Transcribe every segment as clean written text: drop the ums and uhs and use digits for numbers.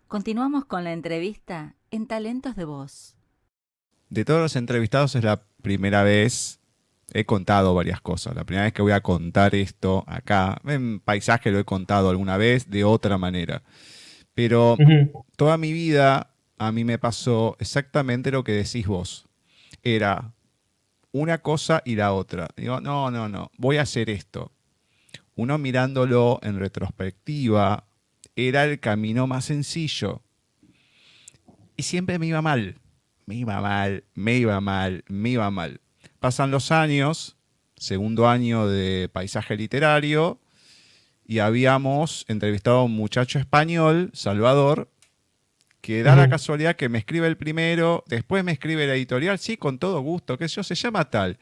Continuamos con la entrevista en Talentos de Voz. De todos los entrevistados es la primera vez, he contado varias cosas, la primera vez que voy a contar esto acá, en Paisaje lo he contado alguna vez de otra manera, pero Ujú. toda mi vida a mí me pasó exactamente lo que decís vos, era una cosa y la otra, digo, no, voy a hacer esto. Uno mirándolo en retrospectiva, era el camino más sencillo. Y siempre me iba mal. Me iba mal, me iba mal, me iba mal. Pasan los años, segundo año de paisaje literario, y habíamos entrevistado a un muchacho español, Salvador, que da la Ujú. casualidad que me escribe el primero, después me escribe la editorial, sí, con todo gusto, qué sé yo, se llama tal.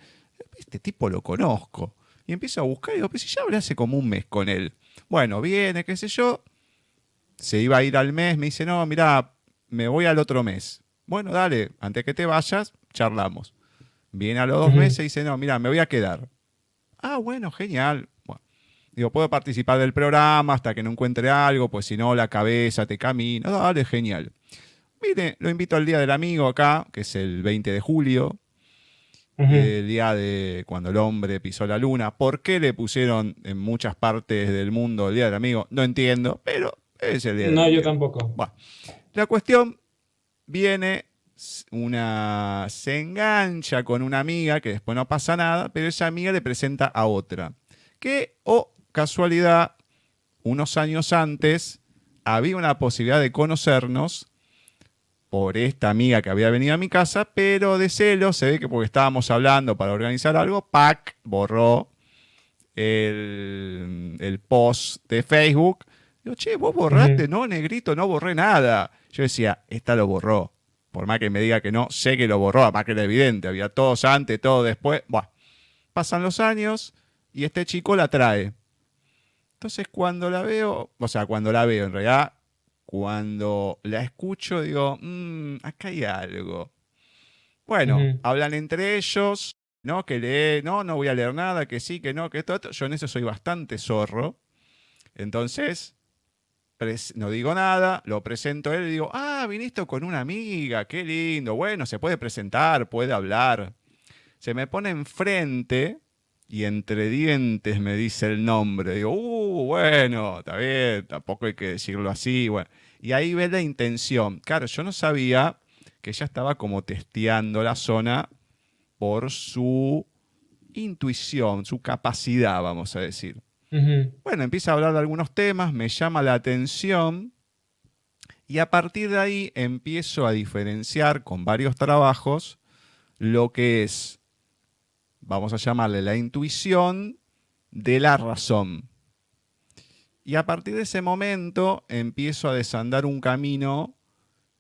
Este tipo lo conozco. Y empiezo a buscar y digo, pero si ya hablé hace como un mes con él. Bueno, viene, qué sé yo, se iba a ir al mes, me dice, no, mirá, me voy al otro mes. Bueno, dale, antes que te vayas, charlamos. Viene a los 2 meses y Ujú. dice, no, mira, me voy a quedar. Ah, bueno, genial. Bueno, digo, puedo participar del programa hasta que no encuentre algo, pues si no, la cabeza te camina. Dale, genial. Mire, lo invito al Día del Amigo acá, que es el 20 de julio, Ujú. el día de cuando el hombre pisó la luna. ¿Por qué le pusieron en muchas partes del mundo el Día del Amigo? No entiendo, pero es el Día del No, yo Amigo. tampoco. Bueno, la cuestión viene, se engancha con una amiga que después no pasa nada, pero esa amiga le presenta a otra. Que, casualidad, unos años antes había una posibilidad de conocernos por esta amiga que había venido a mi casa, pero de celos, se ve que porque estábamos hablando para organizar algo, ¡pac! Borró el post de Facebook. Digo, che, vos borraste, Ujú. no, negrito, no borré nada. Yo decía, esta lo borró. Por más que me diga que no, sé que lo borró, además que era evidente, había todos antes, todo después. Bueno, pasan los años y este chico la trae. Entonces cuando la veo, o sea, cuando la veo en realidad, cuando la escucho, digo, acá hay algo. Bueno, Ujú. hablan entre ellos, ¿no? Que lee, no voy a leer nada, que sí, que no, que esto, esto. Yo en eso soy bastante zorro. Entonces, no digo nada, lo presento a él y digo, viniste con una amiga, qué lindo. Bueno, se puede presentar, puede hablar. Se me pone enfrente y entre dientes me dice el nombre. Digo, bueno, está bien, tampoco hay que decirlo así. Bueno. Y ahí ve la intención. Claro, yo no sabía que ella estaba como testeando la zona por su intuición, su capacidad, vamos a decir. Ujú. Bueno, empieza a hablar de algunos temas, me llama la atención y a partir de ahí empiezo a diferenciar con varios trabajos lo que es, vamos a llamarle la intuición de la razón. Y a partir de ese momento empiezo a desandar un camino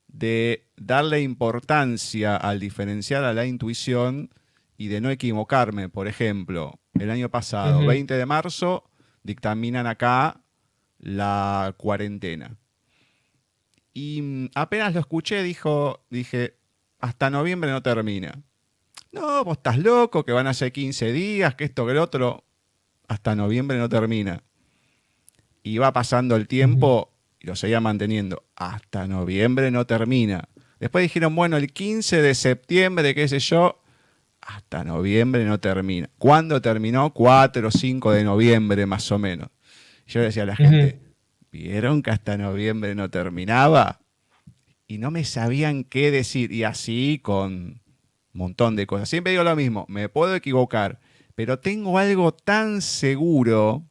de darle importancia al diferenciar a la intuición y de no equivocarme. Por ejemplo, el año pasado, Ujú. 20 de marzo, dictaminan acá la cuarentena. Y apenas lo escuché, dije, hasta noviembre no termina. No, vos estás loco, que van a ser 15 días, que esto, que el otro. Hasta noviembre no termina. Y va pasando el Ujú. tiempo y lo seguía manteniendo. Hasta noviembre no termina. Después dijeron, bueno, el 15 de septiembre, qué sé yo, hasta noviembre no termina. ¿Cuándo terminó? 4 o 5 de noviembre más o menos. Yo le decía a la gente, Ujú. ¿vieron que hasta noviembre no terminaba? Y no me sabían qué decir. Y así con un montón de cosas. Siempre digo lo mismo, me puedo equivocar, pero tengo algo tan seguro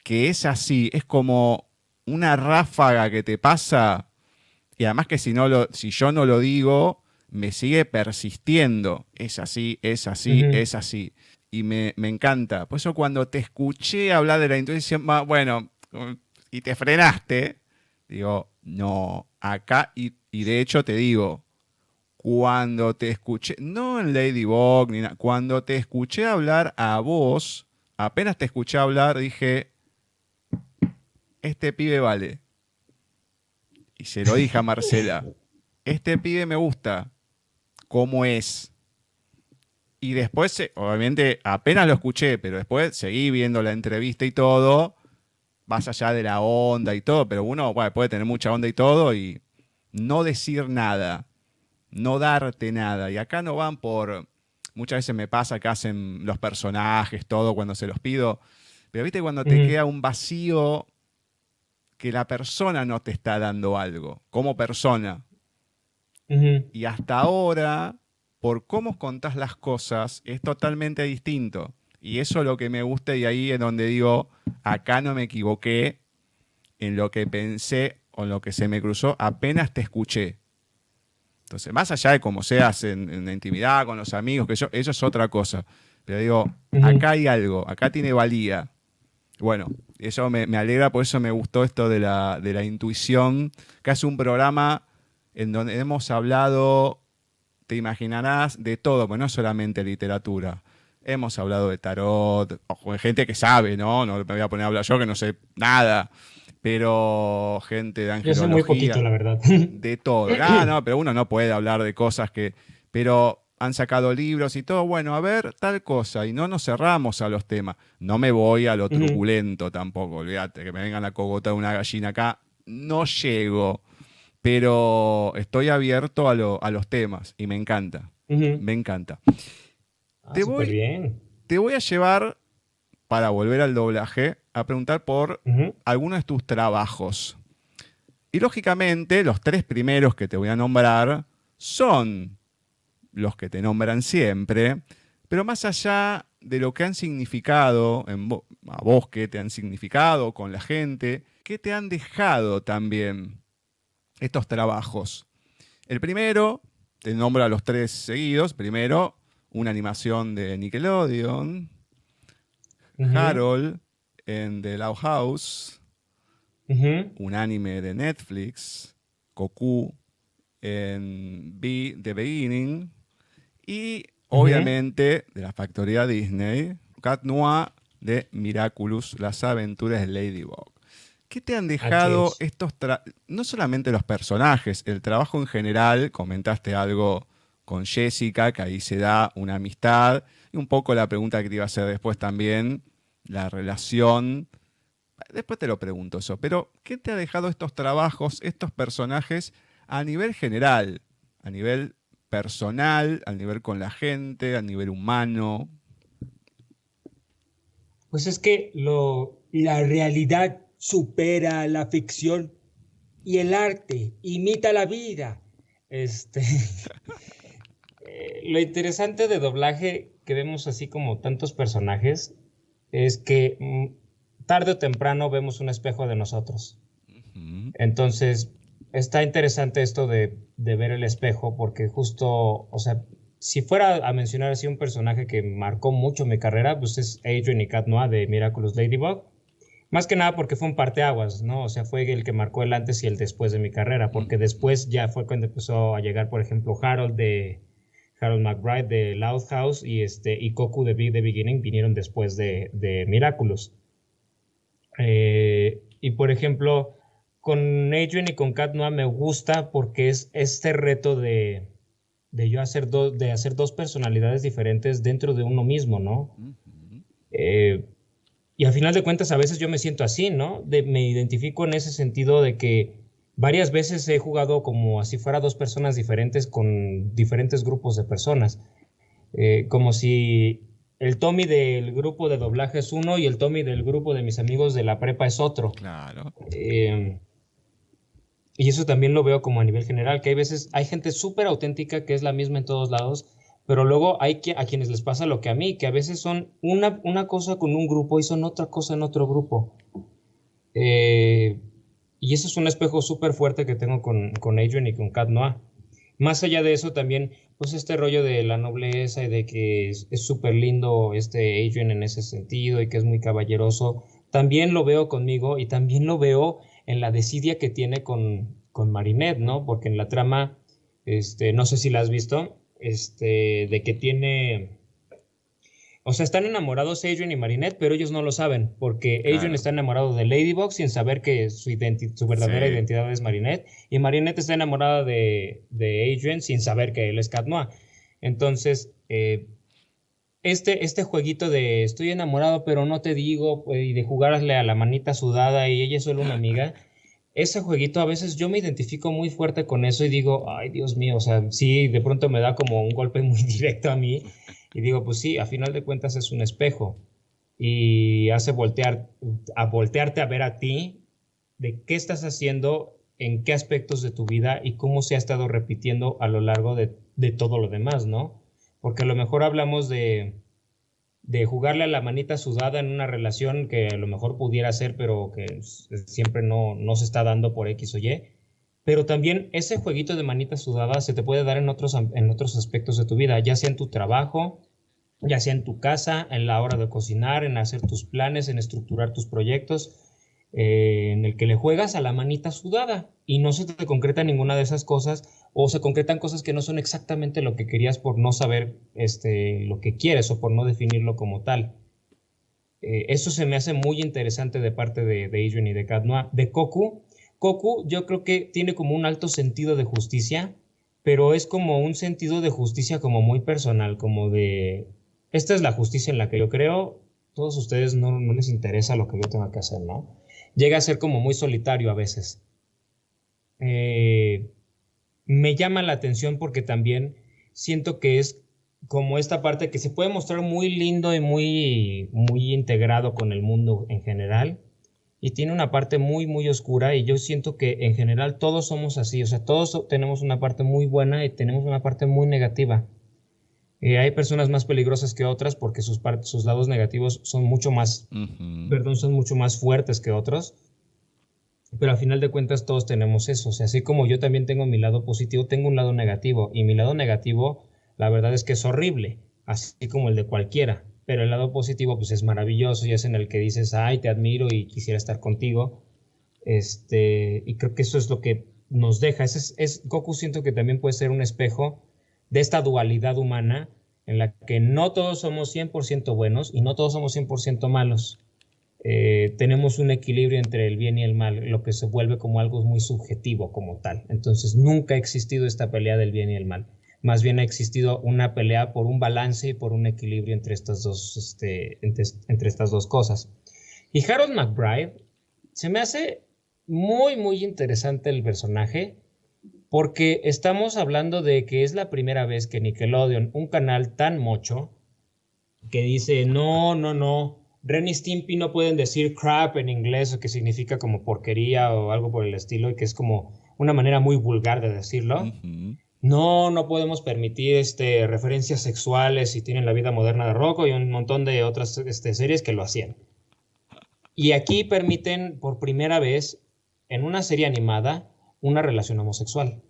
que es así, es como una ráfaga que te pasa y además que si yo no lo digo, me sigue persistiendo. Es así, es así, Ujú. es así. Y me encanta. Por eso cuando te escuché hablar de la intuición, bueno, y te frenaste, digo, no, acá, y de hecho te digo, cuando te escuché, no en Ladybug, ni nada, cuando te escuché hablar a vos, apenas te escuché hablar, dije, este pibe vale. Y se lo dije a Marcela, este pibe me gusta, cómo es. Y después, obviamente, apenas lo escuché, pero después seguí viendo la entrevista y todo. más allá de la onda y todo, pero uno bueno, puede tener mucha onda y todo y no decir nada, no darte nada. Y acá no van por... Muchas veces me pasa que hacen los personajes, todo, cuando se los pido. Pero viste cuando te queda un vacío que la persona no te está dando algo, como persona. Y hasta ahora, por cómo contás las cosas, es totalmente distinto. Y eso es lo que me gusta y ahí es donde digo, acá no me equivoqué en lo que pensé o en lo que se me cruzó, apenas te escuché. Entonces, más allá de cómo seas en la intimidad, con los amigos, que eso es otra cosa. Pero digo, acá hay algo, acá tiene valía. Bueno, eso me alegra, por eso me gustó esto de la intuición, que es un programa en donde hemos hablado, te imaginarás, de todo, pues no solamente literatura. Hemos hablado de tarot, ojo, de gente que sabe, ¿no? No me voy a poner a hablar yo que no sé nada, pero gente de Yo sé muy poquito, angelología, la verdad. de todo. Ah, no, pero uno no puede hablar de cosas que... Pero han sacado libros y todo, bueno, a ver, tal cosa, y no nos cerramos a los temas. No me voy a lo truculento tampoco, olvídate, que me vengan a cogotar una gallina acá, no llego, pero estoy abierto a los temas y me encanta, me encanta. Te Súper voy, bien. te voy a llevar, para volver al doblaje, a preguntar por algunos de tus trabajos. Y lógicamente, los 3 primeros que te voy a nombrar son los que te nombran siempre, pero más allá de lo que han significado, a vos qué te han significado con la gente, qué te han dejado también estos trabajos. El primero, te nombro a los 3 seguidos. Primero, una animación de Nickelodeon, Harold en The Loud House, un anime de Netflix, Goku en The Beginning, y obviamente de la factoría Disney, Cat Noir de Miraculous, las aventuras de Ladybug. ¿Qué te han dejado estos no solamente los personajes, el trabajo en general? Comentaste algo con Jessica, que ahí se da una amistad, y un poco la pregunta que te iba a hacer después también, la relación. Después te lo pregunto eso, pero ¿qué te ha dejado estos trabajos, estos personajes a nivel general, a nivel personal, a nivel con la gente, a nivel humano? Pues es que la realidad supera la ficción y el arte imita la vida. Este, lo interesante de doblaje que vemos así como tantos personajes es que tarde o temprano vemos un espejo de nosotros. Entonces, está interesante esto de ver el espejo porque justo, o sea, si fuera a mencionar así un personaje que marcó mucho mi carrera, pues es Adrien y Cat Noir de Miraculous Ladybug. Más que nada porque fue un parteaguas, ¿no? O sea, fue el que marcó el antes y el después de mi carrera, porque después ya fue cuando empezó a llegar, por ejemplo, Harold McBride de Loud House y Goku de The Beginning vinieron después de Miraculous. Y por ejemplo, con Adrien y con Cat Noir me gusta porque es este reto de yo hacer dos personalidades diferentes dentro de uno mismo, ¿no? Y al final de cuentas a veces yo me siento así, ¿no? Me identifico en ese sentido de que varias veces he jugado como si fuera dos personas diferentes con diferentes grupos de personas. Como si el Tommy del grupo de doblaje es uno y el Tommy del grupo de mis amigos de la prepa es otro. Claro. Y eso también lo veo como a nivel general, que hay veces hay gente súper auténtica que es la misma en todos lados, pero luego hay a quienes les pasa lo que a mí, que a veces son una cosa con un grupo y son otra cosa en otro grupo. Y eso es un espejo súper fuerte que tengo con Adrien y con Cat Noir. Más allá de eso también, pues este rollo de la nobleza y de que es súper lindo Adrien en ese sentido y que es muy caballeroso, también lo veo conmigo y también lo veo en la desidia que tiene con Marinette, ¿no? Porque en la trama, no sé si la has visto, de que tiene... O sea, están enamorados Adrien y Marinette, pero ellos no lo saben, porque Claro. Adrien está enamorado de Ladybug sin saber que su verdadera Sí. identidad es Marinette, y Marinette está enamorada de Adrien sin saber que él es Cat Noir. Entonces, este jueguito de estoy enamorado, pero no te digo, pues, y de jugarle a la manita sudada y ella es solo una amiga, ese jueguito a veces yo me identifico muy fuerte con eso y digo, ay, Dios mío, o sea, sí, de pronto me da como un golpe muy directo a mí y digo, pues sí, a final de cuentas es un espejo y hace voltearte a ver a ti de qué estás haciendo, en qué aspectos de tu vida y cómo se ha estado repitiendo a lo largo de todo lo demás, ¿no? Porque a lo mejor hablamos de jugarle a la manita sudada en una relación que a lo mejor pudiera ser, pero que siempre no se está dando por X o Y. Pero también ese jueguito de manita sudada se te puede dar en otros aspectos de tu vida, ya sea en tu trabajo, ya sea en tu casa, en la hora de cocinar, en hacer tus planes, en estructurar tus proyectos, en el que le juegas a la manita sudada y no se te concreta ninguna de esas cosas o se concretan cosas que no son exactamente lo que querías por no saber lo que quieres o por no definirlo como tal. Eso se me hace muy interesante de parte de Adrian y de Cat Noir. De Koku yo creo que tiene como un alto sentido de justicia, pero es como un sentido de justicia como muy personal, como de, esta es la justicia en la que yo creo, todos ustedes no les interesa lo que yo tenga que hacer, ¿no? Llega a ser como muy solitario a veces. Me llama la atención porque también siento que es como esta parte que se puede mostrar muy lindo y muy integrado con el mundo en general, y tiene una parte muy oscura, y yo siento que en general todos somos así, o sea, todos tenemos una parte muy buena y tenemos una parte muy negativa. Hay personas más peligrosas que otras porque sus lados negativos son mucho más, son mucho más fuertes que otros, pero al final de cuentas todos tenemos eso. O sea, así como yo también tengo mi lado positivo, tengo un lado negativo, y mi lado negativo, la verdad es que es horrible, así como el de cualquiera, pero el lado positivo pues es maravilloso y es en el que dices, ay, te admiro y quisiera estar contigo. Y creo que eso es lo que nos deja. Goku siento que también puede ser un espejo de esta dualidad humana en la que no todos somos 100% buenos y no todos somos 100% malos. Tenemos un equilibrio entre el bien y el mal, lo que se vuelve como algo muy subjetivo como tal. Entonces nunca ha existido esta pelea del bien y el mal. Más bien ha existido una pelea por un balance y por un equilibrio entre estas dos cosas. Y Harold McBride se me hace muy interesante el personaje, porque estamos hablando de que es la primera vez que Nickelodeon, un canal tan mocho, que dice, no, Ren y Stimpy no pueden decir crap en inglés, o que significa como porquería o algo por el estilo, y que es como una manera muy vulgar de decirlo. No podemos permitir referencias sexuales si tienen La vida moderna de Rocco y un montón de otras series que lo hacían. Y aquí permiten por primera vez en una serie animada una relación homosexual.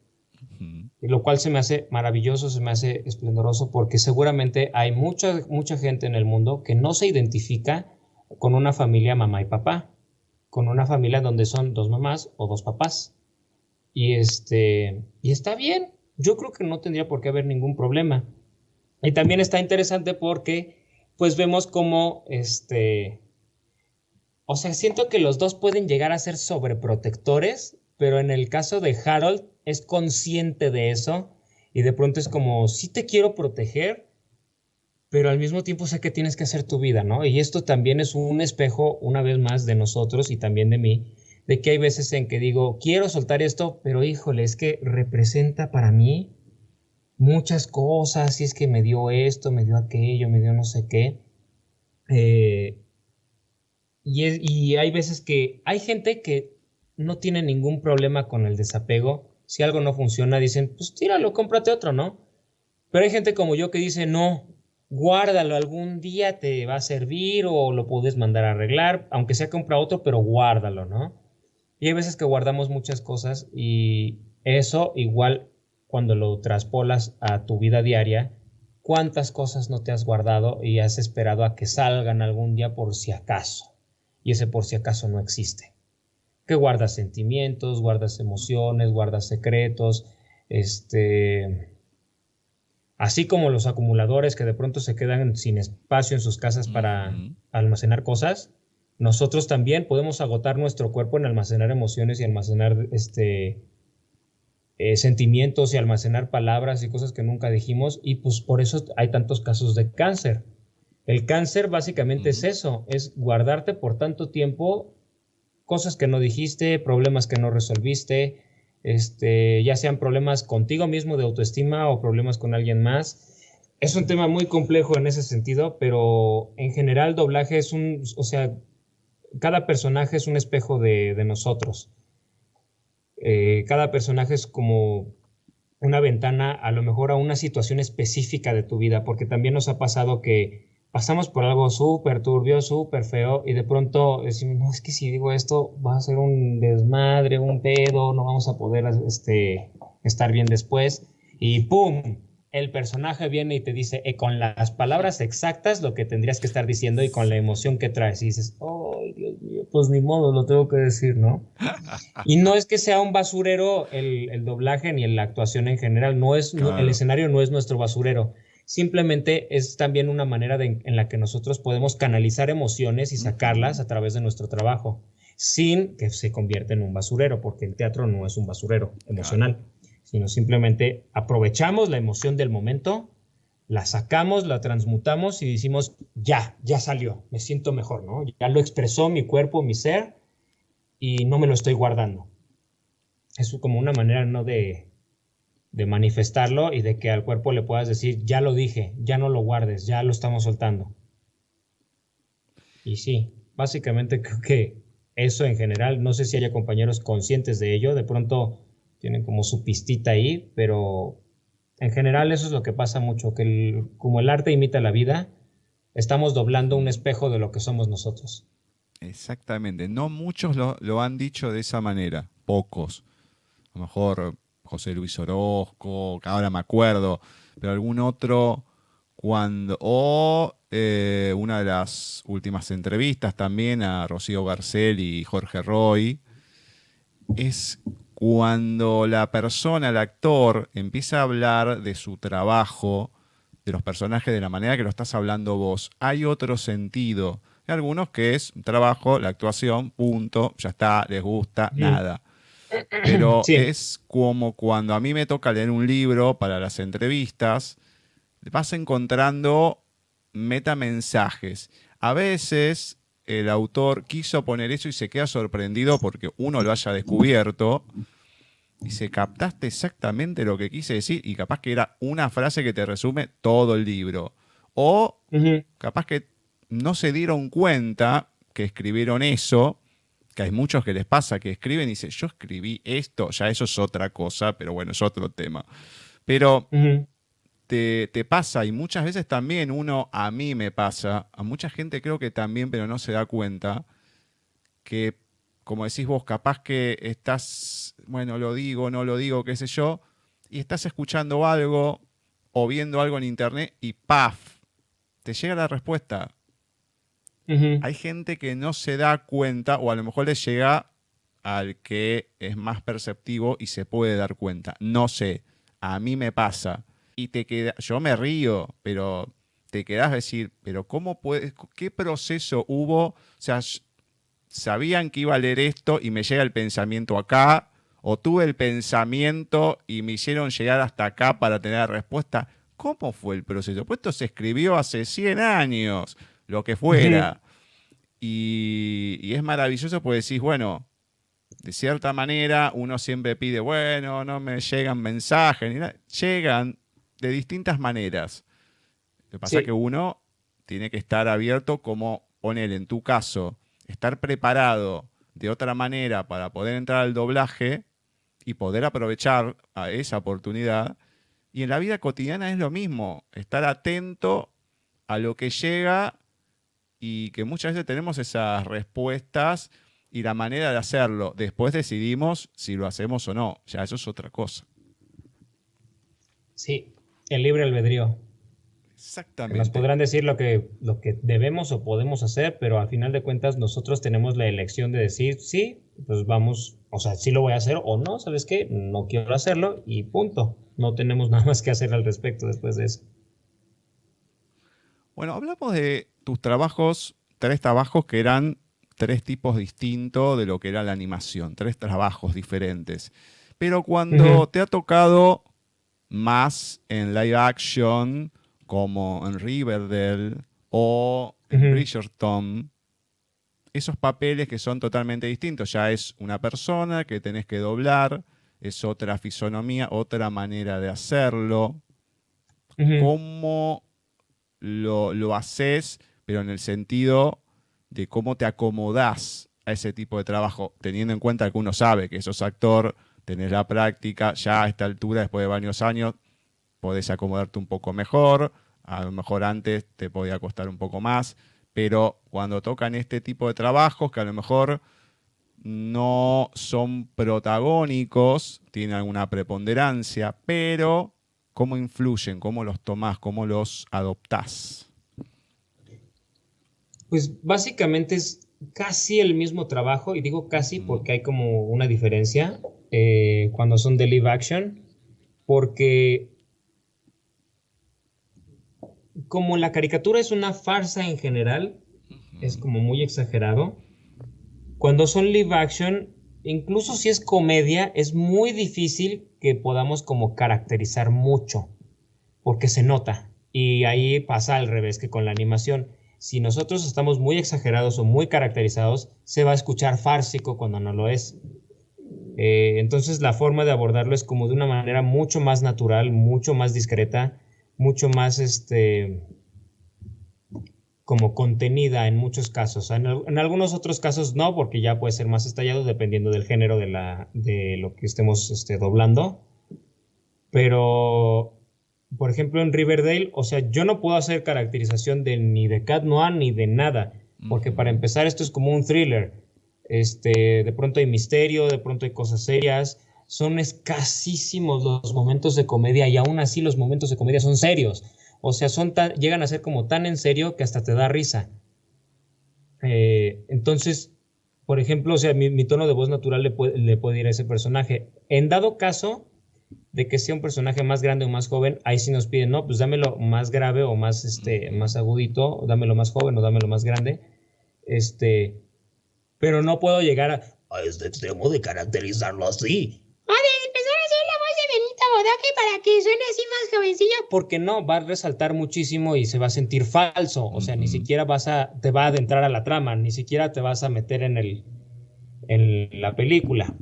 Lo cual se me hace maravilloso, se me hace esplendoroso, porque seguramente hay mucha gente en el mundo que no se identifica con una familia mamá y papá, con una familia donde son dos mamás o dos papás. Y está bien, yo creo que no tendría por qué haber ningún problema. Y también está interesante porque pues vemos como o sea, siento que los dos pueden llegar a ser sobreprotectores, pero en el caso de Harold es consciente de eso y de pronto es como, sí te quiero proteger, pero al mismo tiempo sé que tienes que hacer tu vida, ¿no? Y esto también es un espejo, una vez más, de nosotros y también de mí, de que hay veces en que digo, quiero soltar esto, pero híjole, es que representa para mí muchas cosas, y es que me dio esto, me dio aquello, me dio no sé qué. Y hay veces que hay gente que no tiene ningún problema con el desapego. Si algo no funciona, dicen, pues tíralo, cómprate otro, ¿no? Pero hay gente como yo que dice, no, guárdalo, algún día te va a servir o lo puedes mandar a arreglar, aunque sea compra otro, pero guárdalo, ¿no? Y hay veces que guardamos muchas cosas, y eso igual cuando lo traspolas a tu vida diaria, ¿cuántas cosas no te has guardado y has esperado a que salgan algún día por si acaso? Y ese por si acaso no existe. Que guardas sentimientos, guardas emociones, guardas secretos, así como los acumuladores que de pronto se quedan sin espacio en sus casas para almacenar cosas. Nosotros también podemos agotar nuestro cuerpo en almacenar emociones y almacenar sentimientos y almacenar palabras y cosas que nunca dijimos, y pues por eso hay tantos casos de cáncer, El cáncer básicamente es eso, es guardarte por tanto tiempo cosas que no dijiste, problemas que no resolviste, ya sean problemas contigo mismo de autoestima o problemas con alguien más. Es un tema muy complejo en ese sentido, pero en general doblaje es o sea, cada personaje es un espejo de nosotros. Cada personaje es como una ventana a lo mejor a una situación específica de tu vida, porque también nos ha pasado que pasamos por algo súper turbio, súper feo, y de pronto decimos, no, es que si digo esto va a ser un desmadre, un pedo, no vamos a poder estar bien después, y ¡pum! El personaje viene y te dice con las palabras exactas lo que tendrías que estar diciendo y con la emoción que traes, y dices, oh, Dios mío, pues ni modo, lo tengo que decir, ¿no? Y no es que sea un basurero el doblaje ni la actuación en general, el Claro. escenario no es nuestro basurero, simplemente es también una manera en la que nosotros podemos canalizar emociones y sacarlas Ujú. a través de nuestro trabajo, sin que se convierta en un basurero, porque el teatro no es un basurero Claro. emocional, sino simplemente aprovechamos la emoción del momento, la sacamos, la transmutamos y decimos, ya salió, me siento mejor, ¿no? Ya lo expresó mi cuerpo, mi ser, y no me lo estoy guardando. Es como una manera, ¿no? De manifestarlo y de que al cuerpo le puedas decir, ya lo dije, ya no lo guardes, ya lo estamos soltando. Y sí, básicamente creo que eso en general, no sé si haya compañeros conscientes de ello, de pronto tienen como su pistita ahí, pero en general eso es lo que pasa mucho, que como el arte imita la vida, estamos doblando un Ujú. espejo de lo que somos nosotros. Exactamente. No muchos lo han dicho de esa manera, pocos. A lo mejor José Luis Orozco, que ahora me acuerdo, pero algún otro o una de las últimas entrevistas también a Rocío Garcel y Jorge Roy, es cuando la persona, el actor, empieza a hablar de su trabajo, de los personajes, de la manera que lo estás hablando vos. Hay otro sentido. Hay algunos que es un trabajo, la actuación, punto, ya está, les gusta, Ujú. nada. Pero Sí. es como cuando a mí me toca leer un libro para las entrevistas, vas encontrando metamensajes. A veces el autor quiso poner eso y se queda sorprendido porque uno lo haya descubierto. Dice, captaste exactamente lo que quise decir y capaz que era una frase que te resume todo el libro. O Ujú. capaz que no se dieron cuenta que escribieron eso, que hay muchos que les pasa que escriben y dicen, yo escribí esto, ya eso es otra cosa, pero bueno, es otro tema. Pero Ujú. te pasa y muchas veces también a mí me pasa, a mucha gente creo que también, pero no se da cuenta, que como decís vos, capaz que estás, bueno, lo digo, no lo digo, qué sé yo, y estás escuchando algo o viendo algo en internet y ¡paf! Te llega la respuesta. Ujú. Hay gente que no se da cuenta o a lo mejor le llega al que es más perceptivo y se puede dar cuenta. No sé, a mí me pasa. Y yo me río, pero te quedás a decir, pero ¿cómo puedes, qué proceso hubo? O sea, sabían que iba a leer esto y me llega el pensamiento acá, o tuve el pensamiento y me hicieron llegar hasta acá para tener la respuesta. ¿Cómo fue el proceso? Pues esto se escribió hace 100 años, lo que Ujú. fuera. Y es maravilloso porque decís, bueno, de cierta manera uno siempre pide, bueno, no me llegan mensajes, ni nada. Llegan de distintas maneras. Lo que pasa es que Sí. uno tiene que estar abierto como poner en tu caso, estar preparado de otra manera para poder entrar al doblaje y poder aprovechar a esa oportunidad. Y en la vida cotidiana es lo mismo, estar atento a lo que llega y que muchas veces tenemos esas respuestas y la manera de hacerlo. Después decidimos si lo hacemos o no. Ya eso es otra cosa. Sí, el libre albedrío. Que nos Exactamente. podrán decir lo que debemos o podemos hacer, pero al final de cuentas nosotros tenemos la elección de decir, sí, pues vamos, o sea, sí lo voy a hacer o no, ¿sabes qué? No quiero hacerlo y punto. No tenemos nada más que hacer al respecto después de eso. Bueno, hablamos de tus trabajos, tres trabajos que eran tres tipos distintos de lo que era la animación, tres trabajos diferentes. Pero Ujú. cuando te ha tocado más en live action, como en Riverdale o en Bridgerton, esos papeles que son totalmente distintos. Ya es una persona que tenés que doblar, es otra fisonomía, otra manera de hacerlo. ¿Cómo lo haces, pero en el sentido de cómo te acomodás a ese tipo de trabajo, teniendo en cuenta que uno sabe que sos actor, tenés la práctica, ya a esta altura, después de varios años, podés acomodarte un poco mejor, a lo mejor antes te podía costar un poco más, pero cuando tocan este tipo de trabajos que a lo mejor no son protagónicos, tienen alguna preponderancia, pero ¿cómo influyen? ¿Cómo los tomás? ¿Cómo los adoptás? Pues básicamente es casi el mismo trabajo, y digo casi porque hay como una diferencia cuando son de live action, porque como la caricatura es una farsa en general, es como muy exagerado. Cuando son live action, incluso si es comedia, es muy difícil que podamos como caracterizar mucho, porque se nota. Y ahí pasa al revés que con la animación. Si nosotros estamos muy exagerados o muy caracterizados, se va a escuchar fársico cuando no lo es. Entonces la forma de abordarlo es como de una manera mucho más natural, mucho más discreta, mucho más como contenida en muchos casos. En algunos otros casos no, porque ya puede ser más estallado dependiendo del género de lo que estemos doblando. Pero, por ejemplo, en Riverdale, o sea, yo no puedo hacer caracterización ni de Cat Noir ni de nada, porque para empezar esto es como un thriller. De pronto hay misterio, de pronto hay cosas serias. Son escasísimos los momentos de comedia, y aún así los momentos de comedia son serios. O sea, llegan a ser como tan en serio que hasta te da risa. Entonces, por ejemplo, o sea, mi tono de voz natural le puede ir a ese personaje. En dado caso de que sea un personaje más grande o más joven, ahí sí nos piden, no, pues dámelo más grave o más agudito, o dámelo más joven o dámelo más grande. Pero no puedo llegar a este extremo de caracterizarlo así. Empezar a hacer la voz de Benito Bodoque para que suene así más jovencilla. Porque no, va a resaltar muchísimo y se va a sentir falso. O sea, ni siquiera te va a adentrar a la trama, ni siquiera te vas a meter en la película.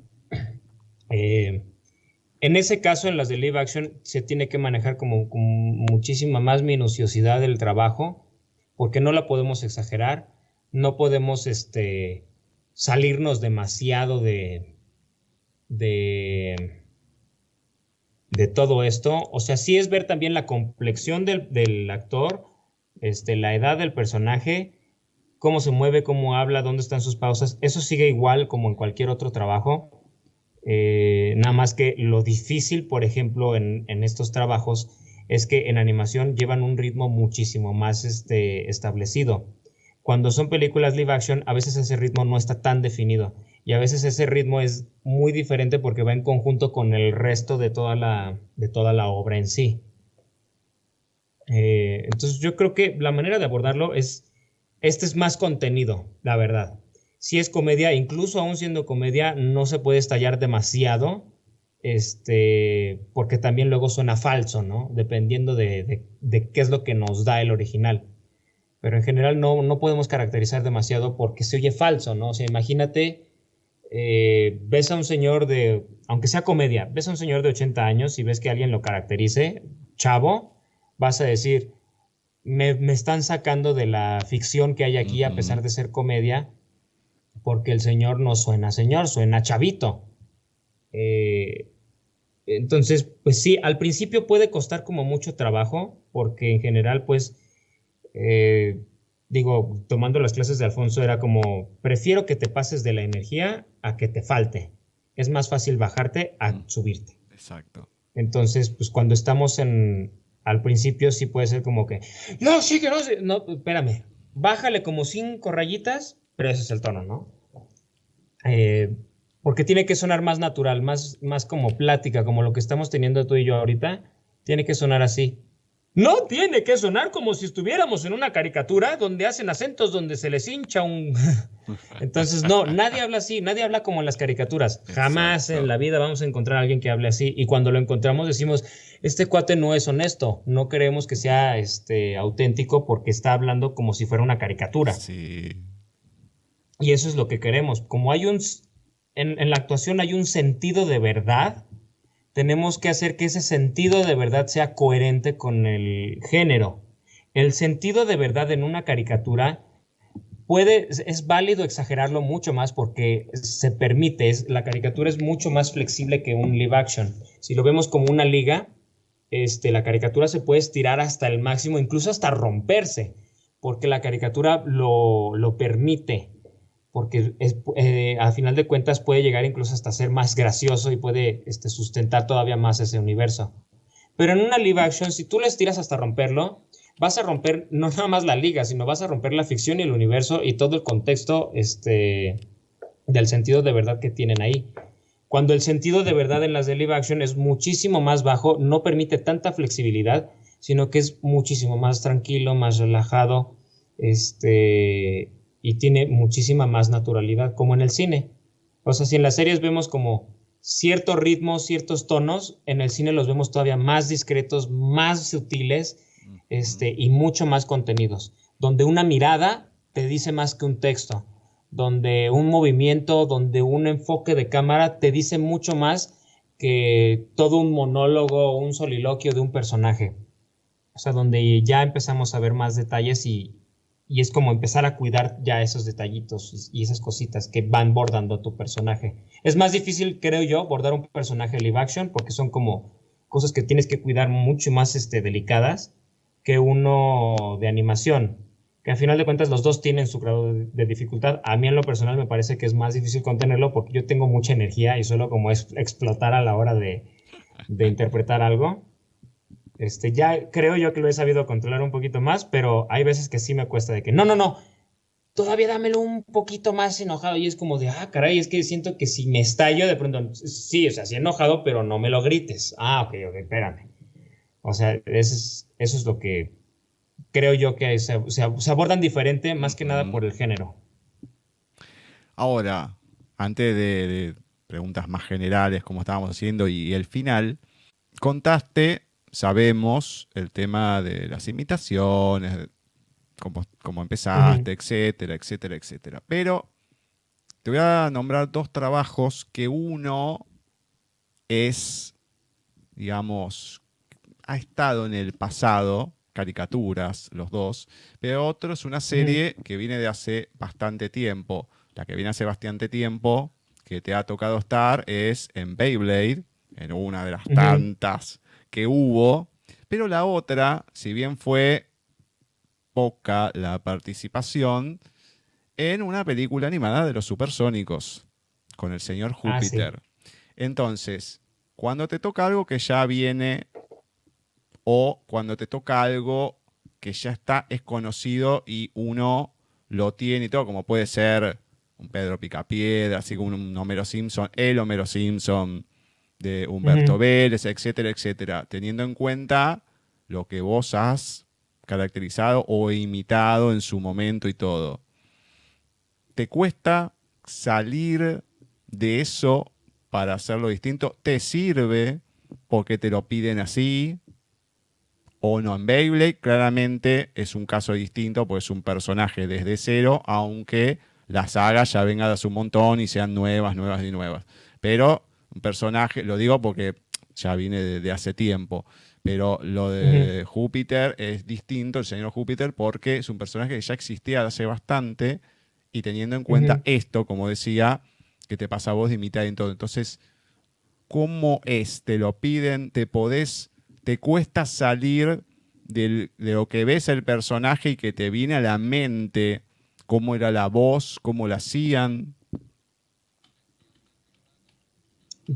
En ese caso, en las de live action, se tiene que manejar como con muchísima más minuciosidad del trabajo, porque no la podemos exagerar, no podemos salirnos demasiado de todo esto. O sea, sí es ver también la complexión del actor, la edad del personaje, cómo se mueve, cómo habla, dónde están sus pausas. Eso sigue igual como en cualquier otro trabajo. Nada más que lo difícil, por ejemplo, en estos trabajos es que en animación llevan un ritmo muchísimo más establecido. Cuando son películas live action, a veces ese ritmo no está tan definido, y a veces ese ritmo es muy diferente porque va en conjunto con el resto de toda la obra en sí. Entonces yo creo que la manera de abordarlo es más contenido, la verdad. Si es comedia, incluso aún siendo comedia, no se puede estallar demasiado, porque también luego suena falso, ¿no? Dependiendo de qué es lo que nos da el original. Pero en general no podemos caracterizar demasiado porque se oye falso, ¿no? O sea, imagínate, ves a un señor aunque sea comedia, ves a un señor de 80 años y ves que alguien lo caracterice, chavo, vas a decir, me están sacando de la ficción que hay aquí a pesar de ser comedia, porque el señor no suena señor, suena chavito. Entonces, pues sí, al principio puede costar como mucho trabajo, porque en general, pues, tomando las clases de Alfonso era como, prefiero que te pases de la energía a que te falte. Es más fácil bajarte a subirte. Exacto. Entonces, pues cuando estamos al principio sí puede ser como que, no, sí que no, no, espérame, bájale como 5 rayitas, pero ese es el tono, ¿no? Porque tiene que sonar más natural, más como plática, como lo que estamos teniendo tú y yo ahorita, tiene que sonar así. No tiene que sonar como si estuviéramos en una caricatura donde hacen acentos, donde se les hincha Entonces, no, nadie habla así, nadie habla como en las caricaturas. Jamás Exacto. en la vida vamos a encontrar a alguien que hable así. Y cuando lo encontramos decimos, este cuate no es honesto, no queremos que sea auténtico porque está hablando como si fuera una caricatura. Sí. Y eso es lo que queremos. Como en la actuación hay un sentido de verdad, tenemos que hacer que ese sentido de verdad sea coherente con el género. El sentido de verdad en una caricatura es válido exagerarlo mucho más porque se permite, la caricatura es mucho más flexible que un live action. Si lo vemos como una liga, la caricatura se puede estirar hasta el máximo, incluso hasta romperse, porque la caricatura lo permite, porque a final de cuentas puede llegar incluso hasta ser más gracioso y puede sustentar todavía más ese universo. Pero en una live action, si tú le estiras hasta romperlo, vas a romper no nada más la liga, sino vas a romper la ficción y el universo y todo el contexto del sentido de verdad que tienen ahí. Cuando el sentido de verdad en las de live action es muchísimo más bajo, no permite tanta flexibilidad, sino que es muchísimo más tranquilo, más relajado, y tiene muchísima más naturalidad, como en el cine. O sea, si en las series vemos como ciertos ritmos, ciertos tonos, en el cine los vemos todavía más discretos, más sutiles, y mucho más contenidos, donde una mirada te dice más que un texto, donde un movimiento, donde un enfoque de cámara te dice mucho más que todo un monólogo o un soliloquio de un personaje. O sea, donde ya empezamos a ver más detalles y es como empezar a cuidar ya esos detallitos y esas cositas que van bordando tu personaje. Es más difícil, creo yo, bordar un personaje live action porque son como cosas que tienes que cuidar mucho más delicadas que uno de animación, que al final de cuentas los dos tienen su grado de dificultad. A mí en lo personal me parece que es más difícil contenerlo porque yo tengo mucha energía y suelo como explotar a la hora de interpretar algo. Ya creo yo que lo he sabido controlar un poquito más, pero hay veces que sí me cuesta de que no, todavía dámelo un poquito más enojado y es como de, caray, es que siento que si me estallo de pronto, sí, o sea, sí enojado, pero no me lo grites. Ok, espérame. O sea, eso es lo que creo yo que se abordan diferente, más que nada Ujú. por el género. Ahora, antes de preguntas más generales, como estábamos haciendo, y el final, contaste, sabemos, el tema de las imitaciones, cómo Ujú, empezaste, etcétera, etcétera, etcétera. Pero te voy a nombrar dos trabajos que uno es, digamos, ha estado en el pasado, caricaturas, los dos, pero otro es una ujú, serie que viene de hace bastante tiempo. La que viene hace bastante tiempo, que te ha tocado estar, es en Beyblade, en una de las ujú. tantas que hubo, pero la otra, si bien fue poca la participación, en una película animada de los Supersónicos, con el señor Sí. Júpiter. Entonces, cuando te toca algo que ya viene o cuando te toca algo que ya está, es conocido y uno lo tiene y todo, como puede ser un Pedro Picapiedra, así como un Homero Simpson, el Homero Simpson de Humberto Ujú. Vélez, etcétera, etcétera, teniendo en cuenta lo que vos has caracterizado o imitado en su momento y todo. ¿Te cuesta salir de eso para hacerlo distinto? ¿Te sirve porque te lo piden así? O no, en Beyblade claramente es un caso distinto, pues es un personaje desde cero, aunque la saga ya venga de hace un montón y sean nuevas, nuevas y nuevas. Pero un personaje, lo digo porque ya viene de hace tiempo, pero lo Ujú, de Júpiter es distinto, el señor Júpiter, porque es un personaje que ya existía de hace bastante y teniendo en cuenta ujú. esto, como decía, que te pasa a vos de imitar en todo. Entonces, ¿cómo es? ¿Te lo piden? ¿Te cuesta salir de lo que ves el personaje y que te viene a la mente cómo era la voz, cómo la hacían?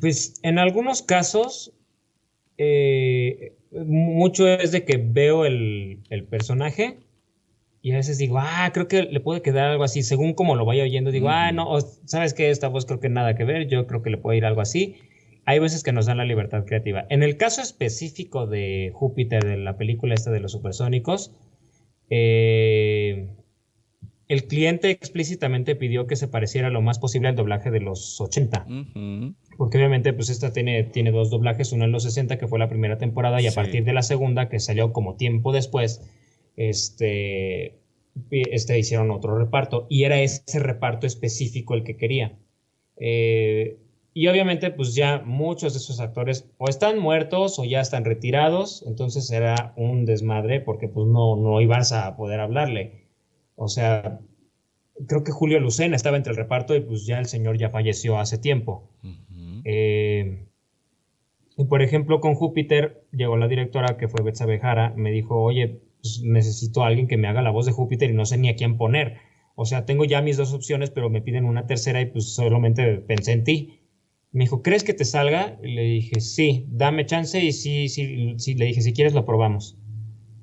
Pues en algunos casos, mucho es de que veo el personaje y a veces digo, creo que le puede quedar algo así. Según como lo vaya oyendo, digo, Ujú. no, sabes que esta voz creo que nada que ver, yo creo que le puede ir algo así. Hay veces que nos dan la libertad creativa. En el caso específico de Júpiter, de la película esta de los supersónicos, eh, el cliente explícitamente pidió que se pareciera lo más posible al doblaje de los 80. Porque obviamente pues esta tiene 2 doblajes, uno en los 60 que fue la primera temporada y a partir de la segunda que salió como tiempo después, hicieron otro reparto y era ese reparto específico el que quería. Y obviamente pues ya muchos de esos actores o están muertos o ya están retirados, entonces era un desmadre porque pues no ibas a poder hablarle. O sea, creo que Julio Lucena estaba entre el reparto y pues ya el señor ya falleció hace tiempo. Y por ejemplo con Júpiter llegó la directora que fue Betsabe Jara, me dijo, oye, pues necesito a alguien que me haga la voz de Júpiter y no sé ni a quién poner. O sea, tengo ya mis 2 opciones, pero me piden una tercera y pues solamente pensé en ti. Me dijo, ¿crees que te salga? Y le dije, sí, dame chance y sí, le dije, si quieres lo probamos.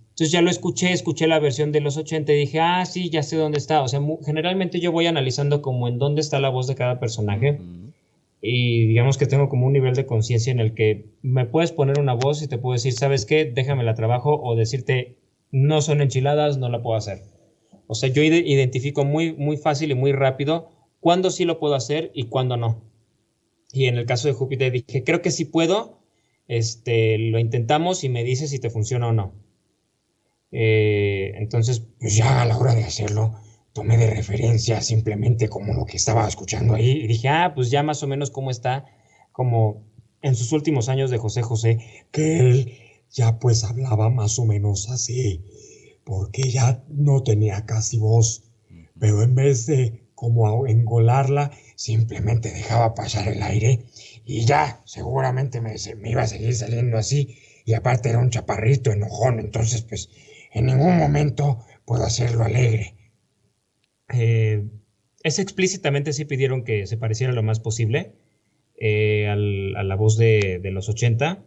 Entonces ya lo escuché la versión de los 80 y dije, sí, ya sé dónde está. O sea, generalmente yo voy analizando como en dónde está la voz de cada personaje y digamos que tengo como un nivel de conciencia en el que me puedes poner una voz y te puedo decir, ¿sabes qué? Déjame la trabajo o decirte, no son enchiladas, no la puedo hacer. O sea, yo identifico muy, muy fácil y muy rápido cuándo sí lo puedo hacer y cuándo no. Y en el caso de Júpiter dije, creo que sí puedo, lo intentamos y me dices si te funciona o no. Entonces, pues ya a la hora de hacerlo, tomé de referencia simplemente como lo que estaba escuchando ahí y dije, pues ya más o menos cómo está, como en sus últimos años de José José, que él ya pues hablaba más o menos así, porque ya no tenía casi voz, pero en vez de como engolarla, simplemente dejaba pasar el aire y ya, seguramente me iba a seguir saliendo así, y aparte era un chaparrito enojón, entonces pues en ningún momento puedo hacerlo alegre. Explícitamente sí pidieron que se pareciera lo más posible a la voz de los 80.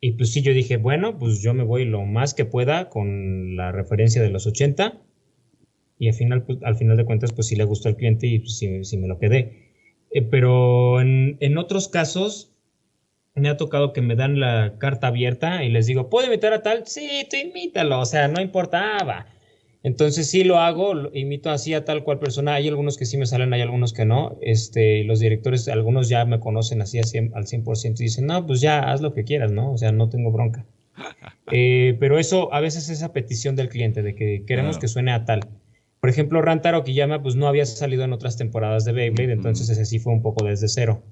Y pues sí, yo dije, bueno, pues yo me voy lo más que pueda con la referencia de los 80. Y al final de cuentas, pues sí le gustó al cliente y pues, sí me lo quedé. Pero en otros casos me ha tocado que me dan la carta abierta y les digo, ¿puedo imitar a tal? Sí, tú imítalo, o sea, no importaba. Entonces sí lo hago, imito así a tal cual persona. Hay algunos que sí me salen, hay algunos que no. Los directores, algunos ya me conocen así al 100% y dicen, no, pues ya haz lo que quieras, ¿no? O sea, no tengo bronca. Pero eso a veces es a petición del cliente, de que queremos que suene a tal. Por ejemplo, Rantaro Kiyama pues no había salido en otras temporadas de Beyblade, entonces ese sí fue un poco desde cero.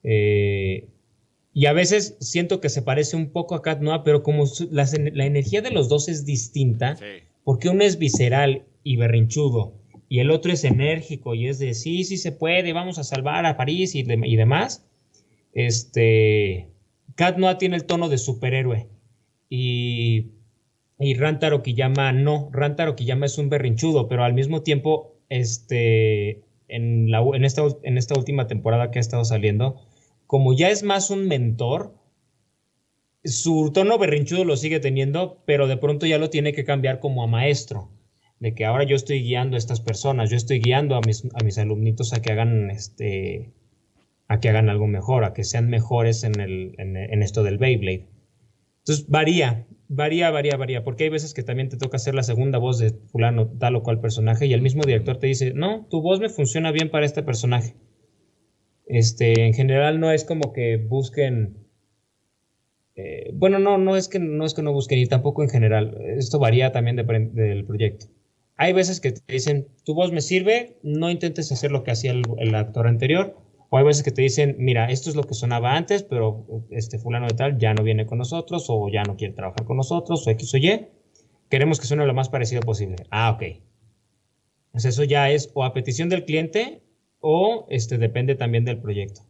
Y a veces siento que se parece un poco a Cat Noir, pero como la energía de los dos es distinta, porque uno es visceral y berrinchudo, y el otro es enérgico y es de sí se puede, vamos a salvar a París y demás. Cat Noir tiene el tono de superhéroe y Rantaro Kiyama no. Rantaro Kiyama es un berrinchudo, pero al mismo tiempo, en esta última temporada que ha estado saliendo, como ya es más un mentor, su tono berrinchudo lo sigue teniendo, pero de pronto ya lo tiene que cambiar como a maestro, de que ahora yo estoy guiando a estas personas, yo estoy guiando a mis alumnitos a que hagan algo mejor, a que sean mejores en esto del Beyblade. Entonces varía, porque hay veces que también te toca hacer la segunda voz de fulano, tal o cual personaje, y el mismo director te dice, no, tu voz me funciona bien para este personaje. En general no es como que busquen, bueno, no es que no busquen, y tampoco en general, esto varía también del proyecto. Hay veces que te dicen, tu voz me sirve, no intentes hacer lo que hacía el actor anterior, o hay veces que te dicen, mira, esto es lo que sonaba antes, pero fulano de tal ya no viene con nosotros, o ya no quiere trabajar con nosotros, o X o Y, queremos que suene lo más parecido posible. Ok. Pues eso ya es o a petición del cliente, o depende también del proyecto.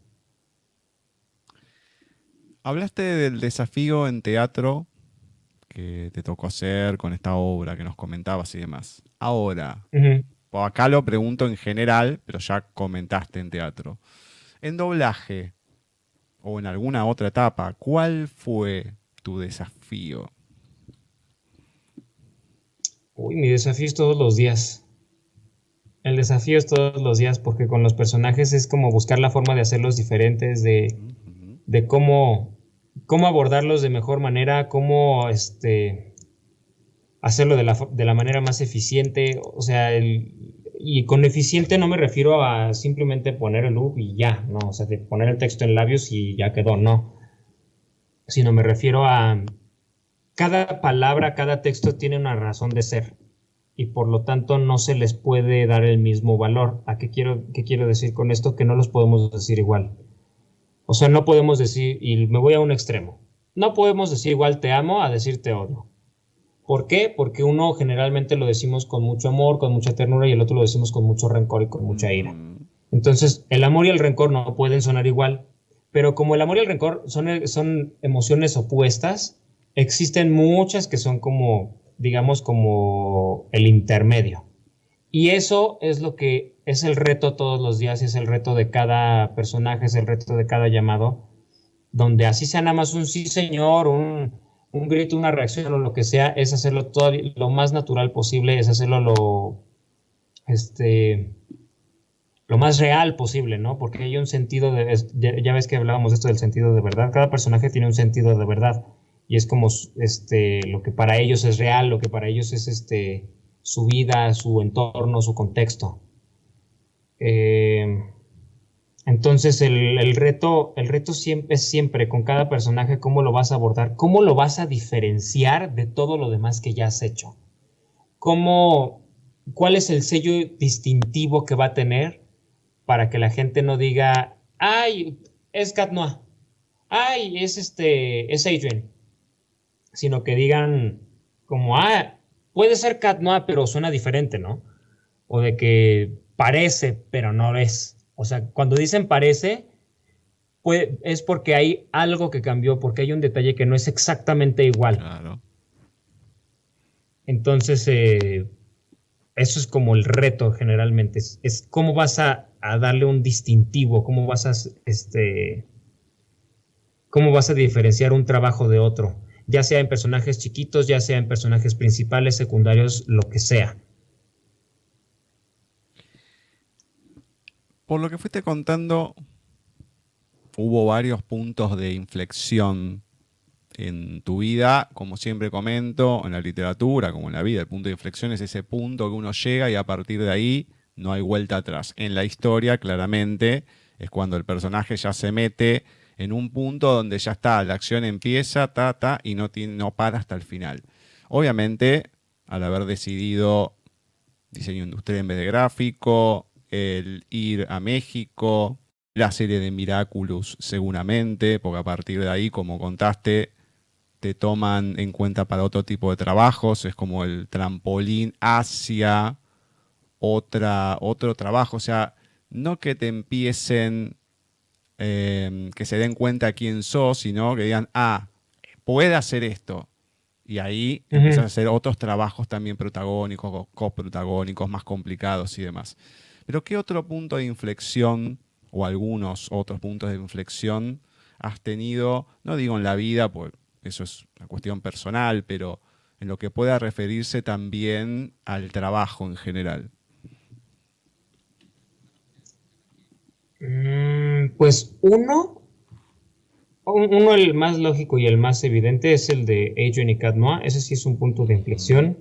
Hablaste del desafío en teatro que te tocó hacer con esta obra que nos comentabas y demás. Ahora, acá lo pregunto en general, pero ya comentaste en teatro. En doblaje o en alguna otra etapa, ¿cuál fue tu desafío? Mi desafío es todos los días. El desafío es todos los días porque con los personajes es como buscar la forma de hacerlos diferentes, de cómo abordarlos de mejor manera, cómo hacerlo de la manera más eficiente, o sea, y con eficiente no me refiero a simplemente poner el loop y ya, no, o sea, de poner el texto en labios y ya quedó, no, sino me refiero a cada palabra, cada texto tiene una razón de ser y por lo tanto no se les puede dar el mismo valor. ¿A qué quiero decir con esto? Que no los podemos decir igual. O sea, no podemos decir, y me voy a un extremo, no podemos decir igual te amo a decir te odio. ¿Por qué? Porque uno generalmente lo decimos con mucho amor, con mucha ternura y el otro lo decimos con mucho rencor y con mucha ira. Entonces, el amor y el rencor no pueden sonar igual, pero como el amor y el rencor son emociones opuestas, existen muchas que son como, digamos, como el intermedio. Y eso es lo que es el reto todos los días, es el reto de cada personaje, es el reto de cada llamado, donde así sea nada más un sí señor, un grito, una reacción o lo que sea, es hacerlo todo lo más natural posible, es hacerlo lo más real posible, ¿no? Porque hay un sentido ya ves que hablábamos de esto del sentido de verdad, cada personaje tiene un sentido de verdad y es como lo que para ellos es real, lo que para ellos es su vida, su entorno, su contexto. Entonces el reto siempre es siempre con cada personaje cómo lo vas a abordar, cómo lo vas a diferenciar de todo lo demás que ya has hecho. ¿Cuál es el sello distintivo que va a tener para que la gente no diga, ay, es Cat Noir, ay, es Adrien, sino que digan como, puede ser Cat Noir, pero suena diferente, ¿no? O de que parece, pero no es. O sea, cuando dicen parece, es porque hay algo que cambió, porque hay un detalle que no es exactamente igual. Claro. Entonces, eso es como el reto generalmente. Es cómo vas a darle un distintivo, cómo vas a diferenciar un trabajo de otro, ya sea en personajes chiquitos, ya sea en personajes principales, secundarios, lo que sea. Por lo que fuiste contando, hubo varios puntos de inflexión en tu vida, como siempre comento, en la literatura, como en la vida. El punto de inflexión es ese punto que uno llega y a partir de ahí no hay vuelta atrás. En la historia, claramente, es cuando el personaje ya se mete en un punto donde ya está, la acción empieza, y no para hasta el final. Obviamente, al haber decidido diseño industrial en vez de gráfico, el ir a México, la serie de Miraculous seguramente, porque a partir de ahí, como contaste, te toman en cuenta para otro tipo de trabajos, es como el trampolín hacia otro trabajo, o sea, no que te empiecen, que se den cuenta quién sos, sino que digan, puede hacer esto. Y ahí empiezas a hacer otros trabajos también protagónicos, coprotagónicos, más complicados y demás. Pero ¿qué otro punto de inflexión o algunos otros puntos de inflexión has tenido, no digo en la vida, pues eso es una cuestión personal, pero en lo que pueda referirse también al trabajo en general? Pues uno, el más lógico y el más evidente es el de Adrien y Cat Noir. Ese sí es un punto de inflexión.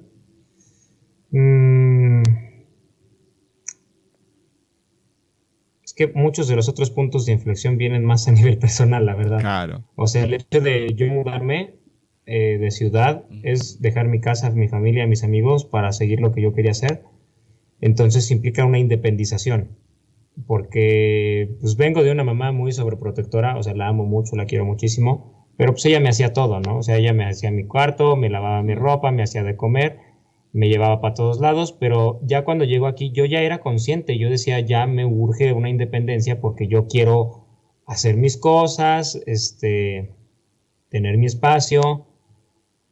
Es que muchos de los otros puntos de inflexión vienen más a nivel personal, la verdad. Claro. O sea, el hecho de yo mudarme de ciudad es dejar mi casa, mi familia, mis amigos para seguir lo que yo quería hacer. Entonces implica una independización. Porque pues vengo de una mamá muy sobreprotectora, o sea, la amo mucho, la quiero muchísimo, pero pues ella me hacía todo, ¿no? O sea, ella me hacía mi cuarto, me lavaba mi ropa, me hacía de comer, me llevaba para todos lados, pero ya cuando llego aquí yo ya era consciente, yo decía, ya me urge una independencia porque yo quiero hacer mis cosas, tener mi espacio.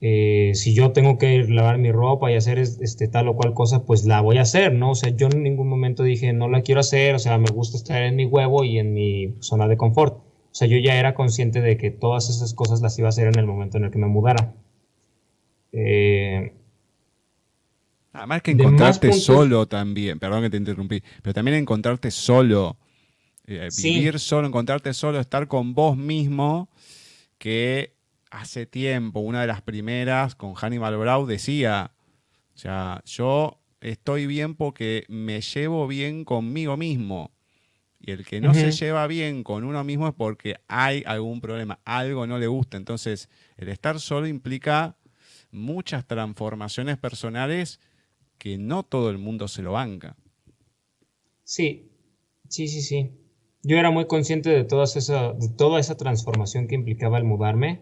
Si yo tengo que lavar mi ropa y hacer tal o cual cosa, pues la voy a hacer, ¿no? O sea, yo en ningún momento dije, no la quiero hacer, o sea, me gusta estar en mi huevo y en mi zona de confort. O sea, yo ya era consciente de que todas esas cosas las iba a hacer en el momento en el que me mudara. Además que encontrarte solo también, perdón que te interrumpí, pero también encontrarte solo, sí. vivir solo, encontrarte solo, estar con vos mismo, que hace tiempo, una de las primeras, con Hannibal Brown, decía, O sea, yo estoy bien porque me llevo bien conmigo mismo. Y el que no se Ujú. lleva bien con uno mismo es porque hay algún problema, algo no le gusta. Entonces, el estar solo implica muchas transformaciones personales que no todo el mundo se lo banca. Sí, sí, sí, sí. Yo era muy consciente de de toda esa transformación que implicaba el mudarme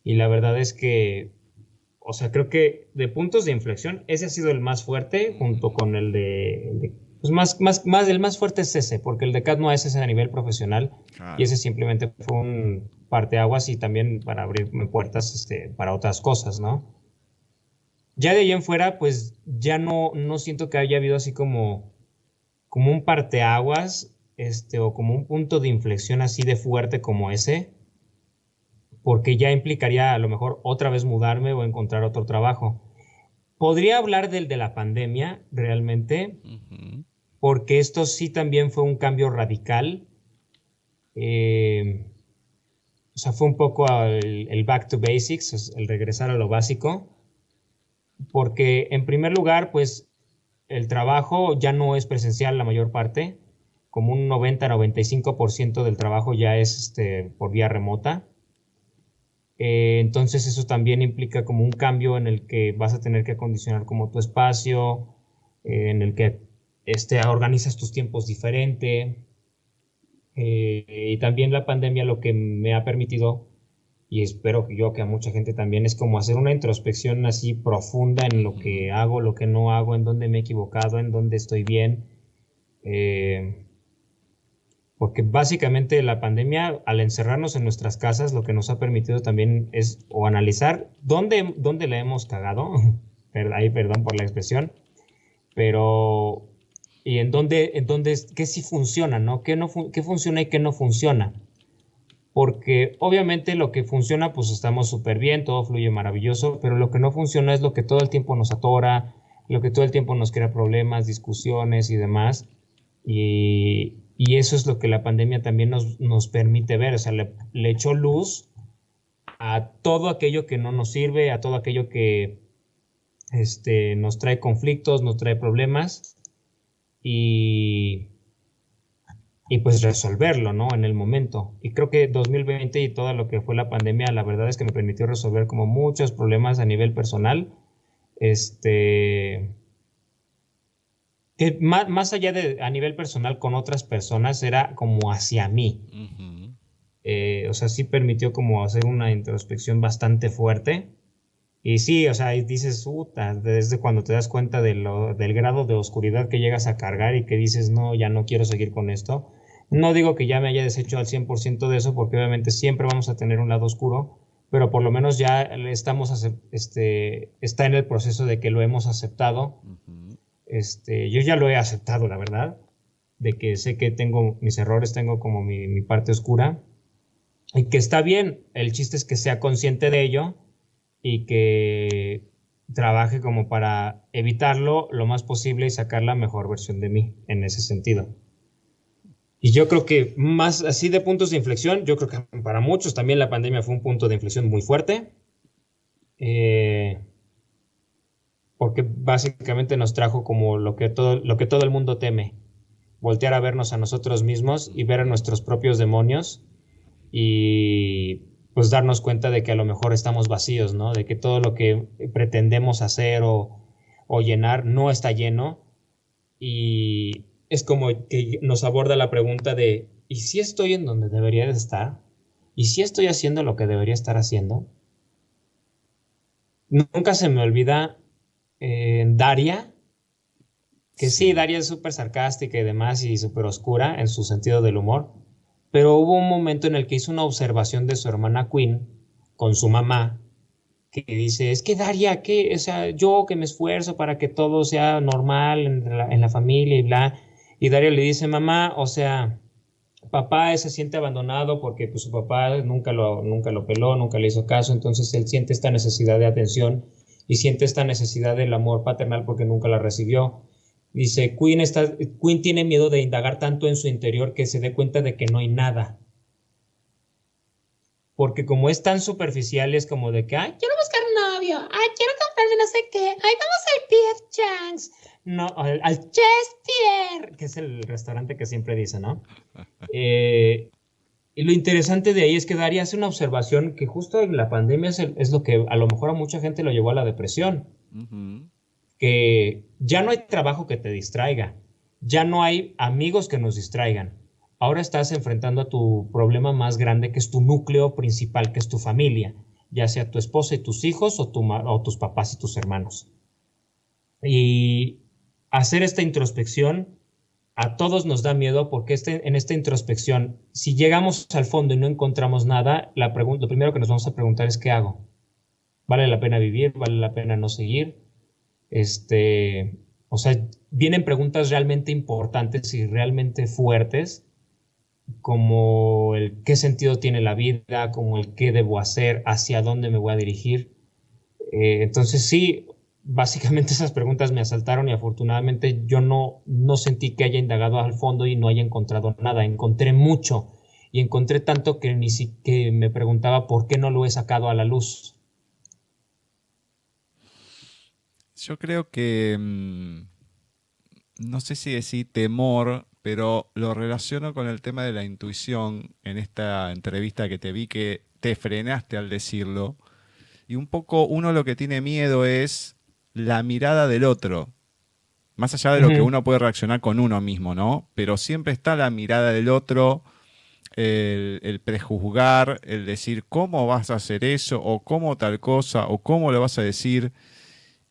y la verdad es que, o sea, creo que de puntos de inflexión, ese ha sido el más fuerte junto con pues el más fuerte es ese, porque el de Cat no es ese a nivel profesional y Claro. ese simplemente fue un parteaguas y también para abrirme puertas, para otras cosas, ¿no? Ya de ahí en fuera, pues ya no siento que haya habido así como un parteaguas, o como un punto de inflexión así de fuerte como ese, porque ya implicaría a lo mejor otra vez mudarme o encontrar otro trabajo. Podría hablar del de la pandemia realmente, Ujú. porque esto sí también fue un cambio radical. eh, o sea, fue un poco el back to basics, el regresar a lo básico, porque en primer lugar, pues el trabajo ya no es presencial la mayor parte, como un 90-95% del trabajo ya es por vía remota. Entonces eso también implica como un cambio en el que vas a tener que acondicionar como tu espacio, en el que organizas tus tiempos diferente. Y también la pandemia lo que me ha permitido, y espero que yo que a mucha gente también, es como hacer una introspección así profunda en lo Ujú. que hago, lo que no hago, en dónde me he equivocado, en dónde estoy bien. Eh, Porque básicamente la pandemia, al encerrarnos en nuestras casas, lo que nos ha permitido también es o analizar dónde la hemos cagado, ahí perdón por la expresión, pero y qué sí funciona, ¿no? ¿Qué, no qué funciona y qué no funciona? Porque obviamente lo que funciona, pues estamos súper bien, todo fluye maravilloso, pero lo que no funciona es lo que todo el tiempo nos atora, lo que todo el tiempo nos crea problemas, discusiones y demás. Y eso es lo que la pandemia también nos permite ver, o sea, le echó luz a todo aquello que no nos sirve, a todo aquello que nos trae conflictos, nos trae problemas y, y pues resolverlo, ¿no? En el momento. Y creo que 2020 y todo lo que fue la pandemia, la verdad es que me permitió resolver como muchos problemas a nivel personal, este, que más allá de a nivel personal con otras personas, era como hacia mí. Ujú. O sea, sí permitió como hacer una introspección bastante fuerte. Y sí, o sea, y dices, puta, desde cuando te das cuenta del grado de oscuridad que llegas a cargar y que dices, no, ya no quiero seguir con esto. No digo que ya me haya deshecho al 100% de eso, porque obviamente siempre vamos a tener un lado oscuro, pero por lo menos ya está en el proceso de que lo hemos aceptado. Ujú. Yo ya lo he aceptado, la verdad, de que sé que tengo mis errores, tengo como mi parte oscura, y que está bien. El chiste es que sea consciente de ello y que trabaje como para evitarlo lo más posible y sacar la mejor versión de mí en ese sentido. Y yo creo que más así de puntos de inflexión, yo creo que para muchos también la pandemia fue un punto de inflexión muy fuerte, eh, porque básicamente nos trajo como lo que todo el mundo teme, voltear a vernos a nosotros mismos y ver a Ujú. nuestros propios demonios y pues darnos cuenta de que a lo mejor estamos vacíos, ¿no? De que todo lo que pretendemos hacer o llenar no está lleno y es como que nos aborda la pregunta de, ¿y si estoy en donde debería de estar? ¿Y si estoy haciendo lo que debería estar haciendo? Nunca se me olvida Daria, que sí, Sí. Daria es súper sarcástica y demás y súper oscura en su sentido del humor, pero hubo un momento en el que hizo una observación de su hermana Queen con su mamá, que dice, es que Daria, que, o sea, yo que me esfuerzo para que todo sea normal en la familia y bla, y Daria le dice, mamá, o sea, papá se siente abandonado porque pues, su papá nunca lo peló, nunca le hizo caso, entonces él siente esta necesidad de atención y siente esta necesidad del amor paternal porque nunca la recibió. Dice, Queen tiene miedo de indagar tanto en su interior que se dé cuenta de que no hay nada, porque como es tan superficial, es como de que, ay, quiero buscar novio, ay, quiero comprarme no sé qué, ay, vamos al Pierre Chang's, no, al Chess Pierre, que es el restaurante que siempre dice, ¿no? Y lo interesante de ahí es que Daria hace una observación que justo en la pandemia es lo que a lo mejor a mucha gente lo llevó a la depresión, Ujú. que ya no hay trabajo que te distraiga, ya no hay amigos que nos distraigan. Ahora estás enfrentando a tu problema más grande, que es tu núcleo principal, que es tu familia, ya sea tu esposa y tus hijos o tus papás y tus hermanos. Y hacer esta introspección a todos nos da miedo porque en esta introspección, si llegamos al fondo y no encontramos nada, lo primero que nos vamos a preguntar es ¿qué hago? ¿Vale la pena vivir? ¿Vale la pena no seguir? O sea, vienen preguntas realmente importantes y realmente fuertes, como el qué sentido tiene la vida, como el qué debo hacer, hacia dónde me voy a dirigir. Entonces sí, básicamente esas preguntas me asaltaron y afortunadamente yo no sentí que haya indagado al fondo y no haya encontrado nada. Encontré mucho y encontré tanto que ni siquiera me preguntaba por qué no lo he sacado a la luz. Yo creo que, no sé si decir temor, pero lo relaciono con el tema de la intuición en esta entrevista que te vi que te frenaste al decirlo. Y un poco uno lo que tiene miedo es la mirada del otro. Más allá de lo que Ujú, uno puede reaccionar con uno mismo, ¿no? Pero siempre está la mirada del otro, el prejuzgar, el decir cómo vas a hacer eso, o cómo tal cosa, o cómo lo vas a decir.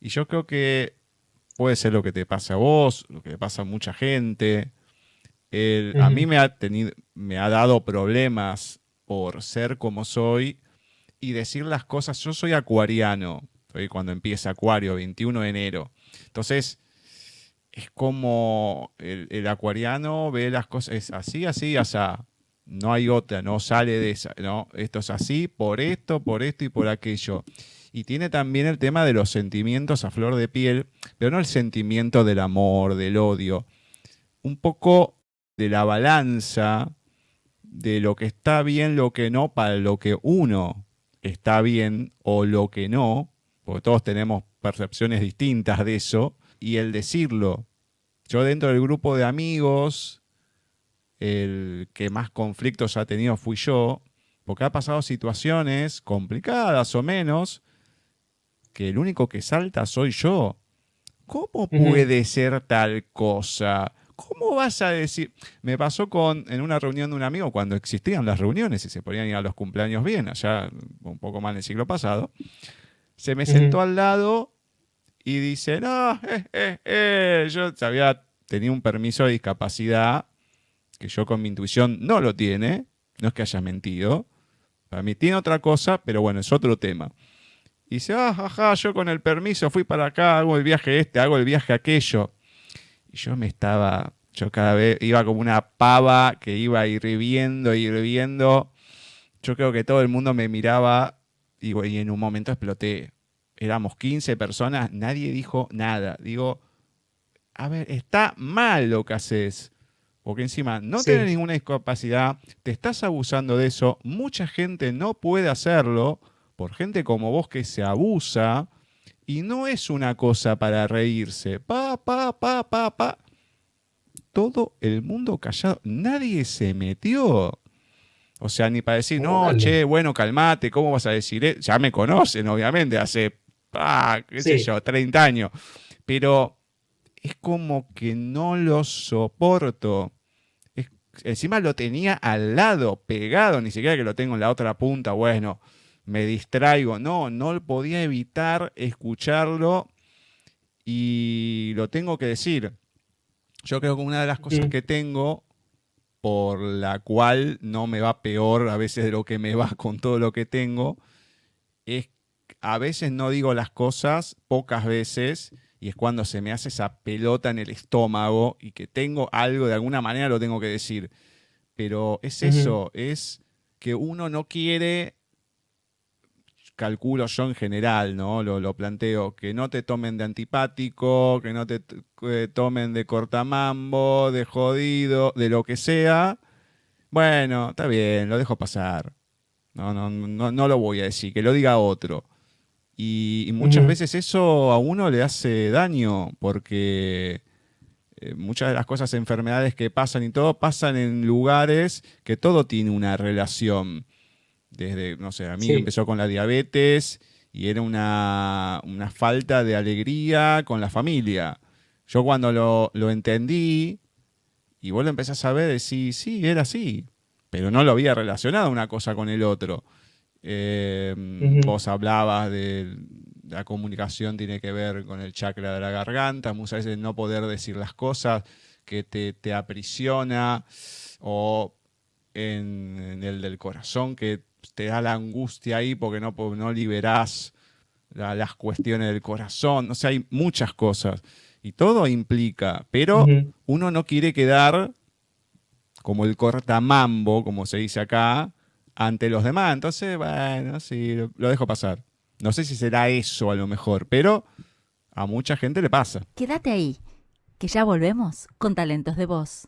Y yo creo que puede ser lo que te pasa a vos, lo que le pasa a mucha gente. A mí ujú, me ha dado problemas por ser como soy y decir las cosas. Yo soy acuariano, soy cuando empieza Acuario, 21 de enero. Entonces, es como el acuariano ve las cosas, es así, así, asá. No hay otra, no sale de esa, no, esto es así, por esto y por aquello. Y tiene también el tema de los sentimientos a flor de piel, pero no el sentimiento del amor, del odio, un poco de la balanza de lo que está bien, lo que no, para lo que uno está bien o lo que no, porque todos tenemos percepciones distintas de eso, y el decirlo. Yo dentro del grupo de amigos, el que más conflictos ha tenido fui yo, porque ha pasado situaciones complicadas o menos, que el único que salta soy yo. ¿Cómo ujú. puede ser tal cosa? ¿Cómo vas a decir? Me pasó en una reunión de un amigo cuando existían las reuniones y se podían ir a los cumpleaños bien, allá un poco más en el siglo pasado. Se me Ujú, sentó al lado y dice, no, yo había tenido un permiso de discapacidad que yo con mi intuición no lo tiene, no es que haya mentido, para mí tiene otra cosa, pero bueno, es otro tema. Y dice, jaja, yo con el permiso fui para acá, hago el viaje este, hago el viaje aquello. Y yo cada vez iba como una pava que iba hirviendo, hirviendo. Yo creo que todo el mundo me miraba y en un momento exploté. Éramos 15 personas, nadie dijo nada. Digo, a ver, está mal lo que haces. Porque encima no tenés sí, ninguna discapacidad, te estás abusando de eso. Mucha gente no puede hacerlo por gente como vos que se abusa. Y no es una cosa para reírse. Pa. Todo el mundo callado. Nadie se metió. O sea, ni para decir, no, órale. che, bueno, calmate, ¿cómo vas a decir? Ya me conocen, obviamente, hace, qué sé Sí, yo, 30 años. Pero es como que no lo soporto. Es- Encima lo tenía al lado, pegado, ni siquiera que lo tengo en la otra punta, bueno, me distraigo. No, no podía evitar escucharlo y lo tengo que decir. Yo creo que una de las cosas ujú, que tengo, por la cual no me va peor a veces de lo que me va con todo lo que tengo, es a veces no digo las cosas, pocas veces, y es cuando se me hace esa pelota en el estómago y que tengo algo, de alguna manera lo tengo que decir. Pero es ujú. eso, es que uno no quiere, calculo yo en general, ¿no? Lo planteo, que no te tomen de antipático, que no te tomen de cortamambo, de jodido, de lo que sea. Bueno, está bien, lo dejo pasar. No lo voy a decir, que lo diga otro. Y muchas veces eso a uno le hace daño, porque muchas de las cosas, enfermedades que pasan y todo, pasan en lugares que todo tiene una relación. Desde, no sé, a mí Sí. empezó con la diabetes y era una falta de alegría con la familia. Yo cuando lo entendí y vos lo empezás a ver, decís, sí, era así, pero no lo había relacionado una cosa con el otro. Ujú. Vos hablabas de la comunicación tiene que ver con el chakra de la garganta, muchas veces no poder decir las cosas que te aprisiona, o en el del corazón que te da la angustia ahí porque no liberás las cuestiones del corazón. O sea, hay muchas cosas y todo implica, pero Ujú. uno no quiere quedar como el cortamambo, como se dice acá, ante los demás. Entonces, bueno, sí, lo dejo pasar. No sé si será eso a lo mejor, pero a mucha gente le pasa. Quédate ahí, que ya volvemos con Talentos de Voz.